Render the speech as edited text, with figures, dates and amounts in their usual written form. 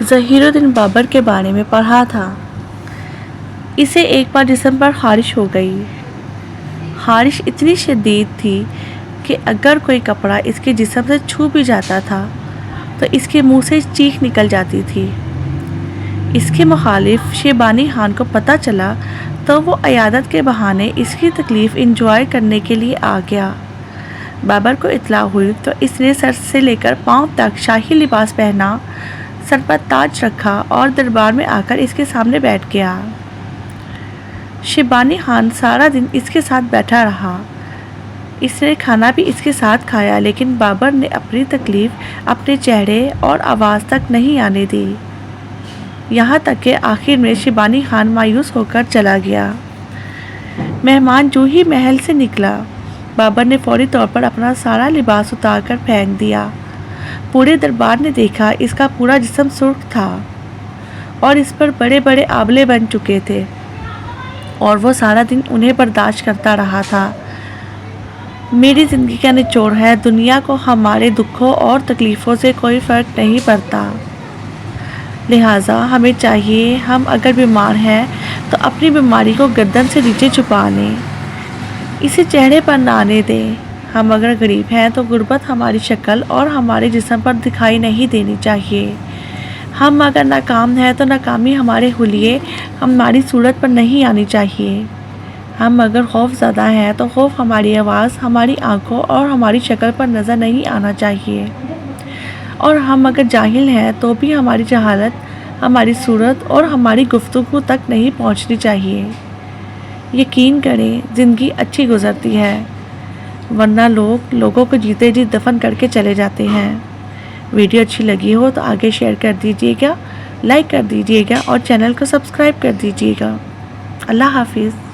ज़हीरुद्दीन बाबर के बारे में पढ़ा था। इसे एक बार जिस्म पर ख़ारिश हो गई। ख़ारिश इतनी शदीद थी कि अगर कोई कपड़ा इसके जिस्म से छू भी जाता था तो इसके मुंह से चीख निकल जाती थी। इसके मुखालिफ शेबानी खान को पता चला तो वो अयादत के बहाने इसकी तकलीफ़ इंजॉय करने के लिए आ गया। बाबर को इत्तला हुई तो इसने सर से लेकर पाँव तक शाही लिबास पहना, सर पर ताज रखा और दरबार में आकर इसके सामने बैठ गया। शेबानी खान सारा दिन इसके साथ बैठा रहा। इसने खाना भी इसके साथ खाया, लेकिन बाबर ने अपनी तकलीफ़ अपने चेहरे और आवाज़ तक नहीं आने दी। यहाँ तक कि आखिर में शेबानी खान मायूस होकर चला गया। मेहमान जो ही महल से निकला, बाबर ने फौरी तौर पर अपना सारा लिबास उतार कर फेंक दिया। पूरे दरबार ने देखा इसका पूरा जिस्म सुर्ख था और इस पर बड़े बड़े आंवले बन चुके थे और वो सारा दिन उन्हें बर्दाश्त करता रहा था। मेरी ज़िंदगी का निचोड़ है, दुनिया को हमारे दुखों और तकलीफ़ों से कोई फ़र्क नहीं पड़ता, लिहाजा हमें चाहिए हम अगर बीमार हैं तो अपनी बीमारी को गर्दन से नीचे छुपा लें, इसे चेहरे पर ना आने दें। हम अगर गरीब हैं तो गुर्बत हमारी शक्ल और हमारे जिस्म पर दिखाई नहीं देनी चाहिए। हम अगर नाकाम हैं तो नाकामी हमारे हुलिये हमारी सूरत पर नहीं आनी चाहिए। हम अगर खौफज़दा हैं तो खौफ हमारी आवाज़, हमारी आंखों और हमारी शक्ल पर नज़र नहीं आना चाहिए। और हम अगर जाहिल हैं तो भी हमारी जहालत हमारी सूरत और हमारी गुफ्तगू तक नहीं पहुंचनी चाहिए। यकीन करें, ज़िंदगी अच्छी गुज़रती है, वरना लोगों को जीते जी दफन करके चले जाते हैं। वीडियो अच्छी लगी हो तो आगे शेयर कर दीजिएगा, लाइक कर दीजिएगा और चैनल को सब्सक्राइब कर दीजिएगा। अल्लाह हाफिज़।